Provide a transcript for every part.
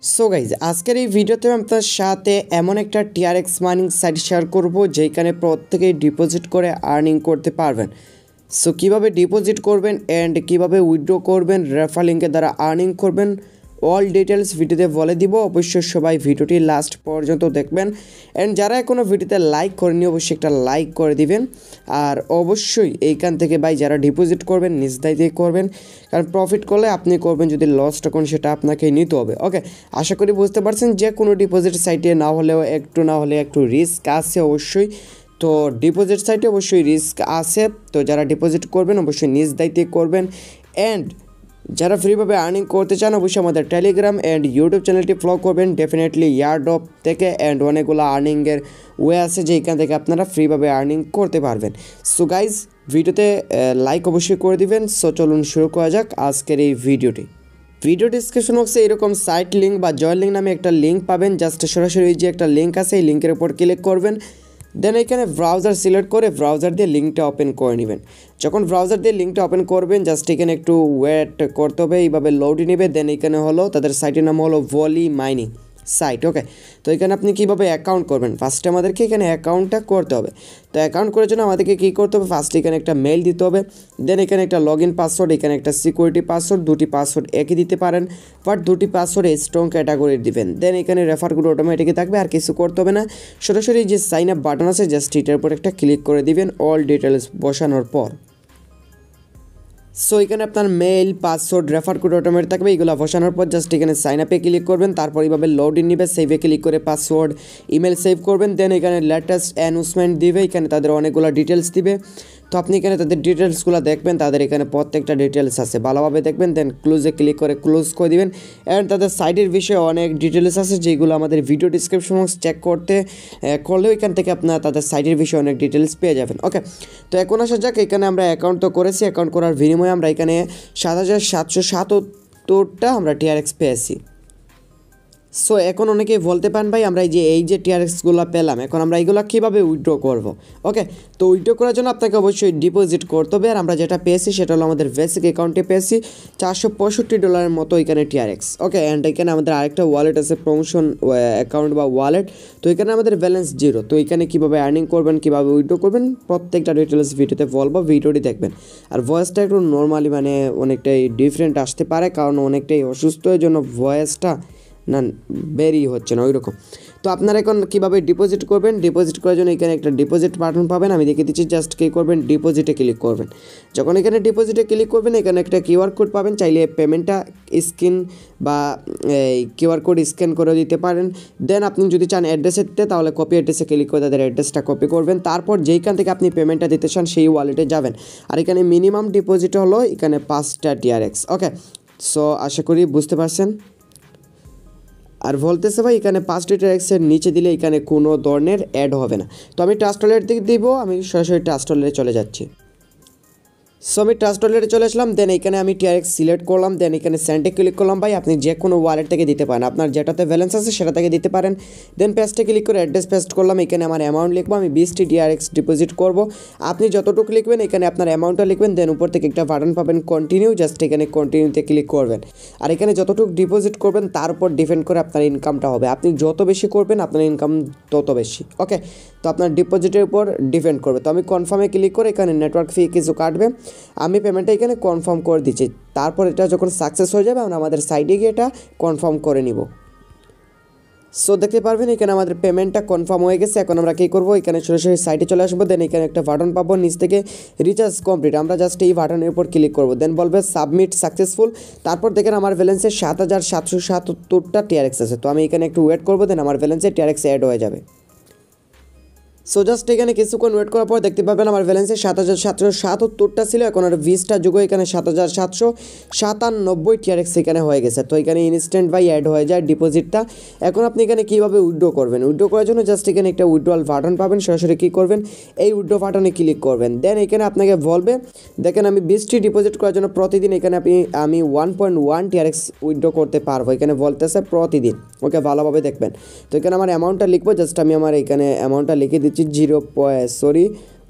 So guys আজকের এই ভিডিওতে আমি আপনার সাথে এমন একটা টিআরএক্স মাইনিং সাইট শেয়ার করব যেখানে প্রত্যেকেই ডিপোজিট করে আর্নিং করতে পারবেন। সো কীভাবে ডিপোজিট করবেন অ্যান্ড কীভাবে উইথড্র করবেন, রেফার লিঙ্কের দ্বারা আর্নিং করবেন, অল ডিটেলস ভিডিওতে বলে দিব। অবশ্যই সবাই ভিডিওটি লাস্ট পর্যন্ত দেখবেন অ্যান্ড যারা এখনও ভিডিওতে লাইক করেনি অবশ্যই একটা লাইক করে দিবেন। আর অবশ্যই এইখান থেকে ভাই যারা ডিপোজিট করবেন নিজ দায়িত্বে করবেন, কারণ প্রফিট করলে আপনি করবেন, যদি লসটা করেন সেটা আপনাকে নিতে হবে। ওকে, আশা করি বুঝতে পারছেন যে কোনো ডিপোজিট সাইটে না হলে একটু রিস্ক আছে অবশ্যই। তো ডিপোজিট সাইটে অবশ্যই রিস্ক আছে, তো যারা ডিপোজিট করবেন অবশ্যই নিজ দায়িত্বে করবেন। অ্যান্ড যারা ফ্রিভাবে আর্নিং করতে চান অবশ্যই আমাদের টেলিগ্রাম অ্যান্ড ইউটিউব চ্যানেলটি ফলো করবেন ডেফিনেটলি ইয়ারড্রপ থেকে। অ্যান্ড অনেকগুলো আর্নিংয়ের ওয়ে আছে যেখান থেকে আপনারা ফ্রিভাবে আর্নিং করতে পারবেন। সো গাইজ ভিডিওতে লাইক অবশ্যই করে দিবেন। সো চলুন শুরু করা যাক আজকের এই ভিডিওটি। ভিডিও ডিসক্রিপশন বক্সে এরকম সাইট লিঙ্ক বা জয়েন লিঙ্ক নামে একটা লিঙ্ক পাবেন। জাস্ট সরাসরি যে একটা লিঙ্ক আছে এই লিঙ্কের উপর ক্লিক করবেন, দেন এখানে ব্রাউজার সিলেক্ট করে ব্রাউজার দিয়ে লিঙ্কটা ওপেন করে নেবেন। যখন ব্রাউজার দিয়ে লিঙ্কটা ওপেন করবেন জাস্ট এখানে একটু ওয়েট করতে হবে, এইভাবে লোডই নেবে। দেন এখানে হলো তাদের সাইটের নাম হলো ভলি মাইনিং সাইট। ওকে, তো এখানে আপনি কীভাবে অ্যাকাউন্ট করবেন, ফার্স্টে আমাদেরকে এখানে অ্যাকাউন্টটা করতে হবে। তো অ্যাকাউন্ট করার জন্য আমাদেরকে কী করতে হবে, ফার্স্টে এখানে একটা মেল দিতে হবে, দেন এখানে একটা লগ ইন পাসওয়ার্ড, এখানে একটা সিকিউরিটি পাসওয়ার্ড, দুটি পাসওয়ার্ড একই দিতে পারেন, বাট দুটি পাসওয়ার্ড স্ট্রং ক্যাটাগরির দিবেন। দেন এখানে রেফার কোড অটোমেটিকই থাকবে, আর কিছু করতে হবে না। সরাসরি যে সাইন আপ বাটন আছে জাস্ট এটার উপর একটা ক্লিক করে দিবেন অল ডিটেলস বসানোর পর। সো এখানে আপনার mail, password, refer code automatic থাকবে, এগুলো বসানোর পর জাস্ট এখানে সাইন আপে ক্লিক করবেন। তারপর এইভাবে লোড ইন নেবে, সেভে ক্লিক করে পাসওয়ার্ড ইমেল সেভ করবেন। দেন এখানে লেটেস্ট অ্যানাউন্সমেন্ট দিবে, এখানে তাদের অনেকগুলো ডিটেলস দিবে। তো আপনি এখানে তাদের ডিটেলসগুলো দেখবেন, তাদের এখানে প্রত্যেকটা ডিটেলস আছে, ভালোভাবে দেখবেন। দেন ক্লোজে ক্লিক করে ক্লোজ করে দিবেন। অ্যান্ড তাদের সাইটের বিষয়ে অনেক ডিটেলস আছে যেগুলো আমাদের ভিডিও ডিসক্রিপশন বক্স চেক করলেও এখান থেকে আপনার তাদের সাইটের বিষয়ে অনেক ডিটেলস পেয়ে যাবেন। ওকে, তো এখন আসা যাক, এখানে আমরা অ্যাকাউন্ট তো করেছি, অ্যাকাউন্ট করার বিনিময়ে আমরা এখানে 7,777টা আমরা টিআরএক্স পেয়েছি। সো এখন অনেকেই বলতে পারেন ভাই আমরা এই যে টিআরএক্সগুলো পেলাম, এখন আমরা এইগুলো কীভাবে উইথড্র করব। ওকে, তো উইথড্র করার জন্য আপনাকে অবশ্যই ডিপোজিট করতে হবে। আর আমরা যেটা পেয়েছি সেটা হলো আমাদের বেসিক অ্যাকাউন্টে পেয়েছি $465 মতো এখানে টিআরএক্স। ওকে, অ্যান্ড এখানে আমাদের আরেকটা ওয়ালেট আছে, প্রমোশন অ্যাকাউন্ট বা ওয়ালেট। তো এখানে আমাদের ব্যালেন্স 0। তো এখানে কীভাবে আর্নিং করবেন, কীভাবে উইথড্র করবেন প্রত্যেকটা ডিটেলস ভিডিওতে বলবো, ভিডিওটি দেখবেন। আর ভয়েসটা একটু নর্মালি অনেকটাই ডিফারেন্ট আসতে পারে, কারণ অনেকটাই অসুস্থ, এর জন্য ভয়েসটা না বেরি হচ্ছে না ওই রকম। তো আপনারা এখন কীভাবে ডিপোজিট করবেন, ডিপোজিট করার জন্য এখানে একটা ডিপোজিট বাটন পাবেন, আমি দেখিয়ে দিচ্ছি। জাস্ট কী করবেন, ডিপোজিটে ক্লিক করবেন। যখন এখানে ডিপোজিটে ক্লিক করবেন এখানে একটা কিউআর কোড পাবেন, চাইলে পেমেন্টটা স্ক্যান বা কিউআর কোড স্ক্যান করে দিতে পারেন। দেন আপনি যদি চান অ্যাড্রেসে দিতে, তাহলে কপি অ্যাড্রেসে ক্লিক করে তাদের অ্যাড্রেসটা কপি করবেন। তারপর যেইখান থেকে আপনি পেমেন্টটা দিতে চান সেই ওয়ালেটে যাবেন। আর এখানে মিনিমাম ডিপোজিট হলো এখানে 5টা টিআরএক্স। ওকে, সো আশা করি বুঝতে পারছেন। আর বলতেছে ভাই এখানে 5টা টিআরএক্সের নিচে দিলে এখানে কোনো ধরনের অ্যাড হবে না। তো আমি ট্রাস্ট ওয়ালেট দিকে দিব, আমি সরাসরি ট্রাস্ট ওয়ালেটে চলে যাচ্ছি। সো আমি ট্রাস্ট ওয়ালেটে চলে আসলাম। দেন এখানে আমি টিআরএক্স সিলেক্ট করলাম, দেন এখানে সেন্টে ক্লিক করলাম। ভাই আপনি যে কোনো ওয়ালেট থেকে দিতে পারেন, আপনার যেটাতে ব্যালেন্স আছে সেটা থেকে দিতে পারেন। দেন পেস্টে ক্লিক করে অ্যাড্রেস পেস্ট করলাম, এখানে আমার অ্যামাউন্ট লিখবো, আমি 20টি টিআরএক্স ডিপোজিট করব। আপনি যতটুকু লিখবেন এখানে আপনার অ্যামাউন্টটা লিখবেন। দেন উপর থেকে একটা বাটন পাবেন কন্টিনিউ, জাস্ট এখানে কন্টিনিউতে ক্লিক করবেন। আর এখানে যতটুকু ডিপোজিট করবেন তার উপর ডিপেন্ড করে আপনার ইনকামটা হবে, আপনি যত বেশি করবেন আপনার ইনকাম তত বেশি। ওকে, তো আপনার ডিপোজিটের উপর ডিপেন্ড করবে। তো আমি কনফার্মে ক্লিক করে এখানে নেটওয়ার্ক ফি কিছু কাটবে, আমি পেমেন্টটা এখানে কনফার্ম করে দিচ্ছি। তারপর এটা যখন সাকসেস হয়ে যাবে আমরা আমাদের সাইডে গিয়ে এটা কনফার্ম করে নিব। সো দেখতে পারবেন এখানে আমাদের পেমেন্টটা কনফার্ম হয়ে গেছে। এখন আমরা কী করবো, এখানে সরাসরি সাইটে চলে আসবো। দেন এখানে একটা বাটন পাবো নিচ থেকে রিচার্জ কমপ্লিট, আমরা জাস্ট এই বাটনের উপর ক্লিক করবো। দেন বলবে সাবমিট সাকসেসফুল। তারপর দেখেন আমার ব্যালেন্সে 7,777টা টিআরএক্স আছে। তো আমি এখানে একটু ওয়েট করবো, দেন আমার ব্যালেন্সে টিআরএক্স অ্যাড হয়ে যাবে। সো জাস্ট এখানে কিছুক্ষণ ওয়েট করার পর দেখতে পাবেন আমার ব্যালেন্সে 7,777টা ছিল, এখন আর 20টা যুগ এখানে 7,797 টিআরএক্স এখানে হয়ে গেছে। তো এখানে ইনস্ট্যান্ট বাই অ্যাড হয়ে যায় ডিপোজিটটা। এখন আপনি এখানে কীভাবে উইথড্র করবেন, উইথড্র করার জন্য জাস্ট এখানে একটা উইথড্রল বাটন পাবেন, সরাসরি কী করবেন এই উইথড্র বাটনে ক্লিক করবেন। দেন এখানে আপনাকে বলবে, দেখেন আমি 20টি ডিপোজিট করার জন্য প্রতিদিন এখানে আমি 1.1 টিআরএক্স উইথড্র করতে পারবো, এখানে বলতেছে প্রতিদিন। ওকে, ভালোভাবে দেখবেন। তো এখানে আমার অ্যামাউন্টটা লিখবো, জাস্ট আমি আমার এখানে অ্যামাউন্টটা লিখে দিচ্ছি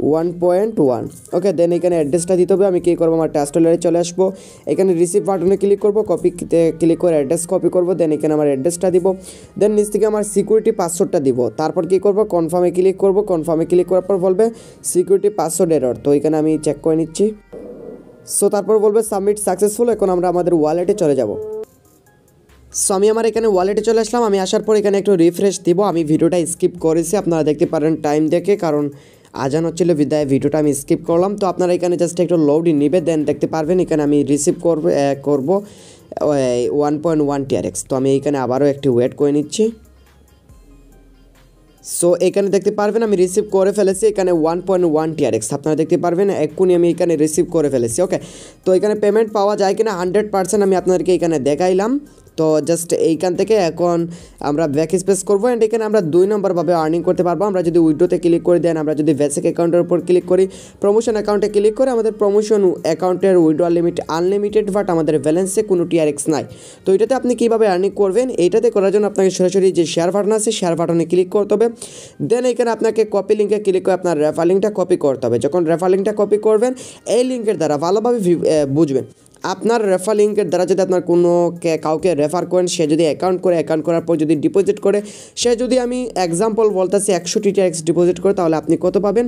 1.1। ওকে, দেন এখানে অ্যাড্রেসটা দিতে হবে। আমি কী করবো, আমার টাস্ক ট্যাবে চলে আসবো, এখানে রিসিভ বাটনে ক্লিক করবো, কপিতে ক্লিক করে অ্যাড্রেস কপি করবো, দেন এখানে আমার অ্যাড্রেসটা দিব, দেন নিচ থেকে আমার সিকিউরিটি পাসওয়ার্ডটা দিব। তারপর কী করবো, কনফার্মে ক্লিক করবো, কনফার্মে ক্লিক করার পর বলবে সিকিউরিটি পাসওয়ার্ড এরর, তো এখানে আমি চেক করে নিচ্ছি। সো তারপর বলবে সাবমিট সাকসেসফুল। এখন আমরা আমাদের ওয়ালেটে চলে যাব। সো আমি আমার এখানে ওয়ালেটে চলে আসলাম। আমি আসার পর এখানে একটু রিফ্রেশ দিব। আমি ভিডিওটা স্কিপ করেছি, আপনারা দেখতে পারেন টাইম দেখে, কারণ আজান হচ্ছিল বিদায় ভিডিওটা আমি স্কিপ করলাম। তো আপনারা এখানে জাস্ট একটু লোডই নেবে, দেন দেখতে পারবেন এখানে আমি রিসিভ করবো 1.1 TRX। তো আমি এখানে আবারও একটি ওয়েট করে নিচ্ছি। সো এখানে দেখতে পারবেন আমি রিসিভ করে ফেলেছি এখানে 1.1 TRX, আপনারা দেখতে পারবেন এক্ষুনি আমি এখানে রিসিভ করে ফেলেছি। ওকে, তো এখানে পেমেন্ট পাওয়া যায় কিনা 100% আমি আপনাদেরকে এখানে দেখাইলাম। তো জাস্ট এইখান থেকে এখন আমরা ব্যাক স্পেস করবো, অ্যান্ড এখানে আমরা 2 নম্বরভাবে আর্নিং করতে পারবো। আমরা যদি উইড্রোতে ক্লিক করে দেন, আমরা যদি বেসিক অ্যাকাউন্টের উপর ক্লিক করি, প্রমোশন অ্যাকাউন্টে ক্লিক করে আমাদের প্রমোশন অ্যাকাউন্টের উইড্রো লিমিট আনলিমিটেড, বাট আমাদের ব্যালেন্সে কোনো TRX নাই। তো এটাতে আপনি কীভাবে আর্নিং করবেন, এইটাতে করার জন্য আপনাকে সরাসরি যে শেয়ার বাটন আছে শেয়ার বাটনে ক্লিক করতে হবে, দেন এখানে আপনাকে কপি লিঙ্কে ক্লিক করে আপনার রেফার লিঙ্কটা কপি করতে হবে। যখন রেফার লিঙ্কটা কপি করবেন, এই লিঙ্কের দ্বারা ভালোভাবে বুঝবেন, আপনার রেফার লিঙ্কের দ্বারা যদি আপনার কোনো কাউকে রেফার করেন, সে যদি অ্যাকাউন্ট করার পর যদি ডিপোজিট করে, সে যদি আমি এক্সাম্পল বলতেছি 100 TRX ডিপোজিট করে, তাহলে আপনি কত পাবেন,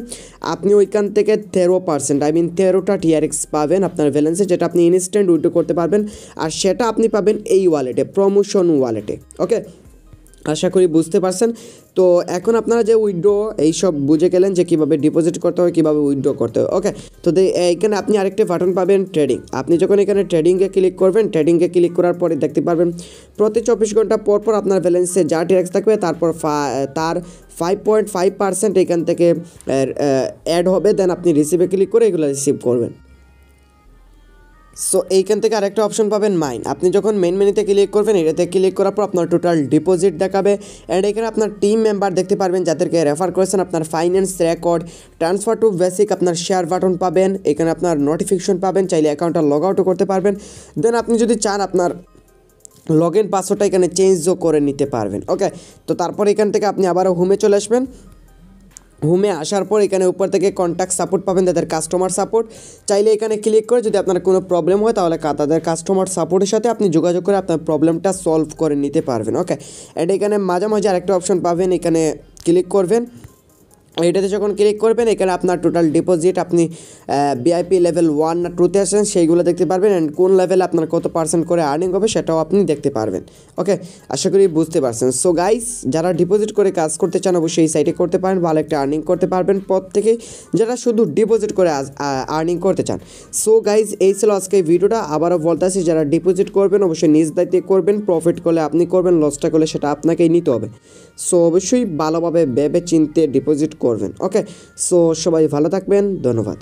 আপনি ওইখান থেকে 13%, 13টা TRX পাবেন আপনার ব্যালেন্সে, যেটা আপনি ইনস্ট্যান্ট উইথড্র করতে পারবেন। আর সেটা আপনি পাবেন এই ওয়ালেটে, প্রমোশন ওয়ালেটে। ওকে, আশা করি বুঝতে পারছেন। তো এখন আপনারা যে উইথড্র এইসব বুঝে গেলেন যে কীভাবে ডিপোজিট করতে হয়, কীভাবে উইথড্র করতে হয়। ওকে, তো এইখানে আপনি আরেকটি বাটন পাবেন ট্রেডিং। আপনি যখন এখানে ট্রেডিংয়ে ক্লিক করবেন, ট্রেডিংয়ে ক্লিক করার পরে দেখতে পারবেন প্রতি 24 ঘন্টা পর পর আপনার ব্যালেন্সে যা TRX থাকবে তারপর তার 5.5% এখান থেকে অ্যাড হবে, দেন আপনি রিসিভে ক্লিক করে এগুলো রিসিভ করবেন। সো এইখান থেকে আরেকটা অপশন পাবেন মাইন। আপনি যখন মেন মেনুতে ক্লিক করবেন, এটাতে ক্লিক করার পর আপনার টোটাল ডিপোজিট দেখাবে, অ্যান্ড এখানে আপনার টিম মেম্বার দেখতে পারবেন যাদেরকে রেফার করেছেন, আপনার finance record, transfer to basic, আপনার শেয়ার বাটন পাবেন, এখানে আপনার নোটিফিকেশন পাবেন, চাইলে অ্যাকাউন্টটা লগ আউটও করতে পারবেন। দেন আপনি যদি চান আপনার লগ ইন পাসওয়ার্ডটা এখানে চেঞ্জও করে নিতে পারবেন। ওকে, তো তারপর এখান থেকে আপনি আবারও হোমে চলে আসবেন। হোমে আসার পর এখানে উপর থেকে কন্ট্যাক্ট সাপোর্ট পাবেন, তাদের কাস্টমার সাপোর্ট, চাইলে এখানে ক্লিক করে যদি আপনার কোনো প্রবলেম হয় তাহলে তাদের কাস্টমার সাপোর্টের সাথে আপনি যোগাযোগ করে আপনার প্রবলেমটা সলভ করে নিতে পারবেন। ওকে, অ্যান্ড এখানে মাঝামাঝি আরেকটা অপশন পাবেন, এখানে ক্লিক করবেন। এটাতে যখন ক্লিক করবেন, এখানে আপনার টোটাল ডিপোজিট, আপনি VIP লেভেল 1 না 2তে আসেন সেইগুলো দেখতে পারবেন, অ্যান্ড কোন লেভেলে আপনার কত % করে আর্নিং হবে সেটাও আপনি দেখতে পারবেন। ওকে, আশা করি বুঝতে পারছেন। সো গাইস, যারা ডিপোজিট করে কাজ করতে চান অবশ্যই এই সাইটে করতে পারেন, ভালো একটা আর্নিং করতে পারবেন প্রত্যেকেই, যারা শুধু ডিপোজিট করে আর্নিং করতে চান। সো গাইস, এই ছিল আজকে এই ভিডিওটা। আবারও বলতেছি, যারা ডিপোজিট করবেন অবশ্যই নিজ দায়িত্বে করবেন, প্রফিট করলে আপনি করবেন, লসটা করলে সেটা আপনাকেই নিতে হবে। সো অবশ্যই ভালোভাবে ভেবে চিনতে ডিপোজিট করবেন। ওকে, সো সবাই ভালো থাকবেন, ধন্যবাদ।